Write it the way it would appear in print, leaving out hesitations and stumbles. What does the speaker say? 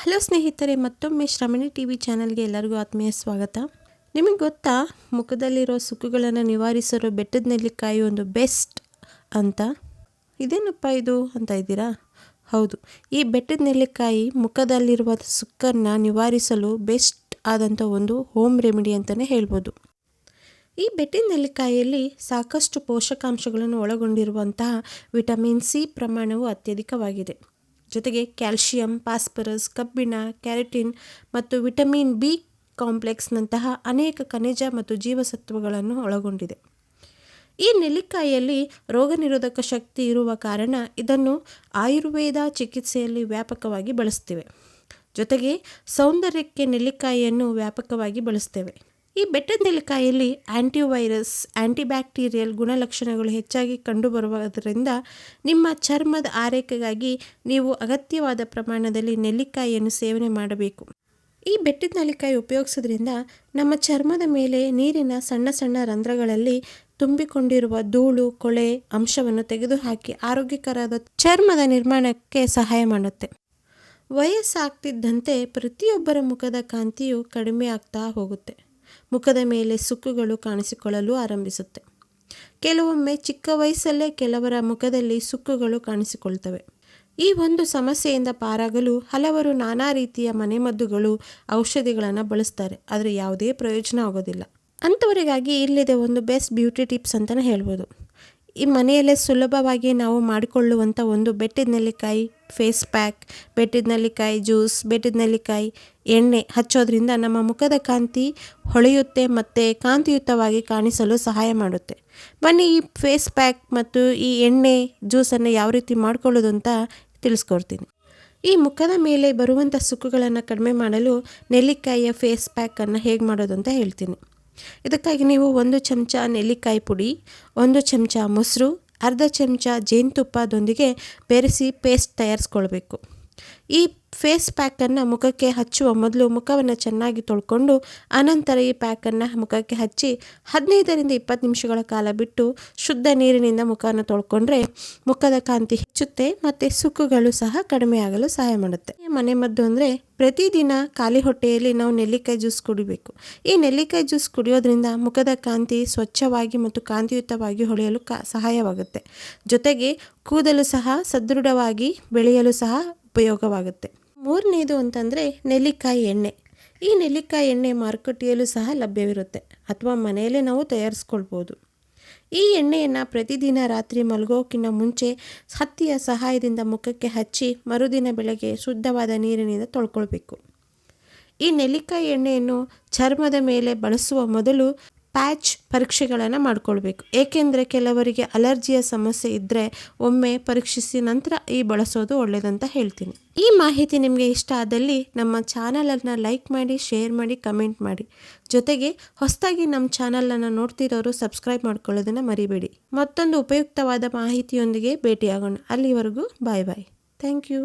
Hello ಸ್ನೇಹಿತರೆ, ಮತ್ತೊಮ್ಮೆ ಶ್ರಮಣಿ TV ಚಾನಲ್ಗೆ ಎಲ್ಲರಿಗೂ ಆತ್ಮೀಯ ಸ್ವಾಗತ. ನಿಮಗೆ ಗೊತ್ತಾ, ಮುಖದಲ್ಲಿರೋ ಸುಕ್ಕುಗಳನ್ನು ನಿವಾರಿಸಲು ಬೆಟ್ಟದ ನೆಲ್ಲಿಕಾಯಿ ಒಂದು ಬೆಸ್ಟ್ ಅಂತ. ಇದೇನಪ್ಪ ಇದು ಅಂತ ಇದ್ದೀರಾ? ಹೌದು, ಈ ಬೆಟ್ಟದ ನೆಲ್ಲಿಕಾಯಿ ಮುಖದಲ್ಲಿರುವ ಸುಕ್ಕನ್ನು ನಿವಾರಿಸಲು ಬೆಸ್ಟ್ ಆದಂಥ ಒಂದು ಹೋಮ್ ರೆಮಿಡಿ ಅಂತಲೇ ಹೇಳ್ಬೋದು. ಈ ಬೆಟ್ಟದ ನೆಲ್ಲಿಕಾಯಿಯಲ್ಲಿ ಸಾಕಷ್ಟು ಪೋಷಕಾಂಶಗಳನ್ನು ಒಳಗೊಂಡಿರುವಂತಹ ವಿಟಮಿನ್ ಸಿ ಪ್ರಮಾಣವು ಅತ್ಯಧಿಕವಾಗಿದೆ. ಜೊತೆಗೆ ಕ್ಯಾಲ್ಶಿಯಂ, ಫಾಸ್ಫರಸ್, ಕಬ್ಬಿಣ, ಕ್ಯಾರೋಟಿನ್ ಮತ್ತು ವಿಟಮಿನ್ ಬಿ ಕಾಂಪ್ಲೆಕ್ಸ್ನಂತಹ ಅನೇಕ ಖನಿಜ ಮತ್ತು ಜೀವಸತ್ವಗಳನ್ನು ಒಳಗೊಂಡಿದೆ. ಈ ನೆಲ್ಲಿಕಾಯಿಯಲ್ಲಿ ರೋಗ ನಿರೋಧಕ ಶಕ್ತಿ ಇರುವ ಕಾರಣ ಇದನ್ನು ಆಯುರ್ವೇದ ಚಿಕಿತ್ಸೆಯಲ್ಲಿ ವ್ಯಾಪಕವಾಗಿ ಬಳಸ್ತೇವೆ. ಜೊತೆಗೆ ಸೌಂದರ್ಯಕ್ಕೆ ನೆಲ್ಲಿಕಾಯಿಯನ್ನು ವ್ಯಾಪಕವಾಗಿ ಬಳಸ್ತೇವೆ. ಈ ಬೆಟ್ಟದ ನೆಲ್ಲಿಕಾಯಿಯಲ್ಲಿ ಆಂಟಿವೈರಸ್, ಆಂಟಿಬ್ಯಾಕ್ಟೀರಿಯಲ್ ಗುಣಲಕ್ಷಣಗಳು ಹೆಚ್ಚಾಗಿ ಕಂಡುಬರುವುದರಿಂದ ನಿಮ್ಮ ಚರ್ಮದ ಆರೈಕೆಗಾಗಿ ನೀವು ಅಗತ್ಯವಾದ ಪ್ರಮಾಣದಲ್ಲಿ ನೆಲ್ಲಿಕಾಯಿಯನ್ನು ಸೇವನೆ ಮಾಡಬೇಕು. ಈ ಬೆಟ್ಟದ ನೆಲ್ಲಿಕಾಯಿ ಉಪಯೋಗಿಸೋದ್ರಿಂದ ನಮ್ಮ ಚರ್ಮದ ಮೇಲೆ ನೀರಿನ ಸಣ್ಣ ಸಣ್ಣ ರಂಧ್ರಗಳಲ್ಲಿ ತುಂಬಿಕೊಂಡಿರುವ ಧೂಳು, ಕೊಳೆ ಅಂಶವನ್ನು ತೆಗೆದುಹಾಕಿ ಆರೋಗ್ಯಕರವಾದ ಚರ್ಮದ ನಿರ್ಮಾಣಕ್ಕೆ ಸಹಾಯ ಮಾಡುತ್ತೆ. ವಯಸ್ಸಾಗ್ತಿದ್ದಂತೆ ಪ್ರತಿಯೊಬ್ಬರ ಮುಖದ ಕಾಂತಿಯು ಕಡಿಮೆ ಆಗ್ತಾ ಹೋಗುತ್ತೆ. ಮುಖದ ಮೇಲೆ ಸುಕ್ಕುಗಳು ಕಾಣಿಸಿಕೊಳ್ಳಲು ಆರಂಭಿಸುತ್ತೆ. ಕೆಲವೊಮ್ಮೆ ಚಿಕ್ಕ ವಯಸ್ಸಲ್ಲೇ ಕೆಲವರ ಮುಖದಲ್ಲಿ ಸುಕ್ಕುಗಳು ಕಾಣಿಸಿಕೊಳ್ತವೆ. ಈ ಒಂದು ಸಮಸ್ಯೆಯಿಂದ ಪಾರಾಗಲು ಹಲವರು ನಾನಾ ರೀತಿಯ ಮನೆಮದ್ದುಗಳು, ಔಷಧಿಗಳನ್ನು ಬಳಸ್ತಾರೆ. ಆದರೆ ಯಾವುದೇ ಪ್ರಯೋಜನ ಆಗೋದಿಲ್ಲ. ಅಂಥವರಿಗಾಗಿ ಇಲ್ಲಿದೆ ಒಂದು ಬೆಸ್ಟ್ ಬ್ಯೂಟಿ ಟಿಪ್ಸ್ ಅಂತಲೇ ಹೇಳ್ಬೋದು. ಈ ಮನೆಯಲ್ಲೇ ಸುಲಭವಾಗಿ ನಾವು ಮಾಡಿಕೊಳ್ಳುವಂಥ ಒಂದು ಬೆಟ್ಟದ ನೆಲ್ಲಿಕಾಯಿ ಫೇಸ್ ಪ್ಯಾಕ್, ಬೆಟ್ಟದ ನೆಲ್ಲಿಕಾಯಿ ಜ್ಯೂಸ್, ಬೆಟ್ಟದ ನೆಲ್ಲಿಕಾಯಿ ಎಣ್ಣೆ ಹಚ್ಚೋದ್ರಿಂದ ನಮ್ಮ ಮುಖದ ಕಾಂತಿ ಹೊಳೆಯುತ್ತೆ ಮತ್ತು ಕಾಂತಿಯುತವಾಗಿ ಕಾಣಿಸಲು ಸಹಾಯ ಮಾಡುತ್ತೆ. ಬನ್ನಿ, ಈ ಫೇಸ್ ಪ್ಯಾಕ್ ಮತ್ತು ಈ ಎಣ್ಣೆ ಜ್ಯೂಸನ್ನು ಯಾವ ರೀತಿ ಮಾಡ್ಕೊಳ್ಳೋದು ಅಂತ ತಿಳಿಸ್ಕೊಡ್ತೀನಿ. ಈ ಮುಖದ ಮೇಲೆ ಬರುವಂಥ ಸುಕ್ಕುಗಳನ್ನು ಕಡಿಮೆ ಮಾಡಲು ನೆಲ್ಲಿಕಾಯಿಯ ಫೇಸ್ ಪ್ಯಾಕನ್ನು ಹೇಗೆ ಮಾಡೋದು ಅಂತ ಹೇಳ್ತೀನಿ. ಇದಕ್ಕಾಗಿ ನೀವು 1 ಚಮಚ ನೆಲ್ಲಿಕಾಯಿ ಪುಡಿ, 1 ಚಮಚ ಮೊಸರು, ಅರ್ಧ ಚಮಚ ಜೇನುತುಪ್ಪದೊಂದಿಗೆ ಬೆರೆಸಿ ಪೇಸ್ಟ್ ತಯಾರಿಸ್ಕೊಳ್ಬೇಕು. ಈ ಫೇಸ್ ಪ್ಯಾಕನ್ನು ಮುಖಕ್ಕೆ ಹಚ್ಚುವ ಮೊದಲು ಮುಖವನ್ನು ಚೆನ್ನಾಗಿ ತೊಳ್ಕೊಂಡು ಅನಂತರ ಈ ಪ್ಯಾಕನ್ನು ಮುಖಕ್ಕೆ ಹಚ್ಚಿ 15ರಿಂದ 20 ನಿಮಿಷಗಳ ಕಾಲ ಬಿಟ್ಟು ಶುದ್ಧ ನೀರಿನಿಂದ ಮುಖವನ್ನು ತೊಳ್ಕೊಂಡ್ರೆ ಮುಖದ ಕಾಂತಿ ಹೆಚ್ಚುತ್ತೆ ಮತ್ತು ಸುಕ್ಕುಗಳು ಸಹ ಕಡಿಮೆ ಆಗಲು ಸಹಾಯ ಮಾಡುತ್ತೆ. ಮನೆಮದ್ದು ಅಂದರೆ ಪ್ರತಿದಿನ ಖಾಲಿ ಹೊಟ್ಟೆಯಲ್ಲಿ ನಾವು ನೆಲ್ಲಿಕಾಯಿ ಜ್ಯೂಸ್ ಕುಡಿಬೇಕು. ಈ ನೆಲ್ಲಿಕಾಯಿ ಜ್ಯೂಸ್ ಕುಡಿಯೋದ್ರಿಂದ ಮುಖದ ಕಾಂತಿ ಸ್ವಚ್ಛವಾಗಿ ಮತ್ತು ಕಾಂತಿಯುತವಾಗಿ ಹೊಳೆಯಲು ಸಹಾಯವಾಗುತ್ತೆ. ಜೊತೆಗೆ ಕೂದಲು ಸಹ ಸದೃಢವಾಗಿ ಬೆಳೆಯಲು ಸಹ ಉಪಯೋಗವಾಗುತ್ತೆ. 3ನೇದು ಅಂತಂದರೆ ನೆಲ್ಲಿಕಾಯಿ ಎಣ್ಣೆ. ಈ ನೆಲ್ಲಿಕಾಯಿ ಎಣ್ಣೆ ಮಾರುಕಟ್ಟೆಯಲ್ಲೂ ಸಹ ಲಭ್ಯವಿರುತ್ತೆ ಅಥವಾ ಮನೆಯಲ್ಲೇ ನಾವು ತಯಾರಿಸ್ಕೊಳ್ಬೋದು. ಈ ಎಣ್ಣೆಯನ್ನು ಪ್ರತಿದಿನ ರಾತ್ರಿ ಮಲಗೋಕ್ಕಿಂತ ಮುಂಚೆ ಹತ್ತಿಯ ಸಹಾಯದಿಂದ ಮುಖಕ್ಕೆ ಹಚ್ಚಿ ಮರುದಿನ ಬೆಳಗ್ಗೆ ಶುದ್ಧವಾದ ನೀರಿನಿಂದ ತೊಳ್ಕೊಳ್ಬೇಕು. ಈ ನೆಲ್ಲಿಕಾಯಿ ಎಣ್ಣೆಯನ್ನು ಚರ್ಮದ ಮೇಲೆ ಬಳಸುವ ಮೊದಲು ಪ್ಯಾಚ್ ಪರೀಕ್ಷೆಗಳನ್ನು ಮಾಡಿಕೊಳ್ಬೇಕು. ಏಕೆಂದರೆ ಕೆಲವರಿಗೆ ಅಲರ್ಜಿಯ ಸಮಸ್ಯೆ ಇದ್ದರೆ ಒಮ್ಮೆ ಪರೀಕ್ಷಿಸಿ ನಂತರ ಈ ಬಳಸೋದು ಒಳ್ಳೆಯದಂತ ಹೇಳ್ತೀನಿ. ಈ ಮಾಹಿತಿ ನಿಮಗೆ ಇಷ್ಟ ಆದಲ್ಲಿ ನಮ್ಮ ಚಾನಲನ್ನು ಲೈಕ್ ಮಾಡಿ, ಶೇರ್ ಮಾಡಿ, ಕಮೆಂಟ್ ಮಾಡಿ. ಜೊತೆಗೆ ಹೊಸದಾಗಿ ನಮ್ಮ ಚಾನಲನ್ನು ನೋಡ್ತಿರೋರು ಸಬ್ಸ್ಕ್ರೈಬ್ ಮಾಡ್ಕೊಳ್ಳೋದನ್ನು ಮರಿಬೇಡಿ. ಮತ್ತೊಂದು ಉಪಯುಕ್ತವಾದ ಮಾಹಿತಿಯೊಂದಿಗೆ ಭೇಟಿಯಾಗೋಣ. ಅಲ್ಲಿವರೆಗೂ ಬಾಯ್ ಬಾಯ್. Thank you.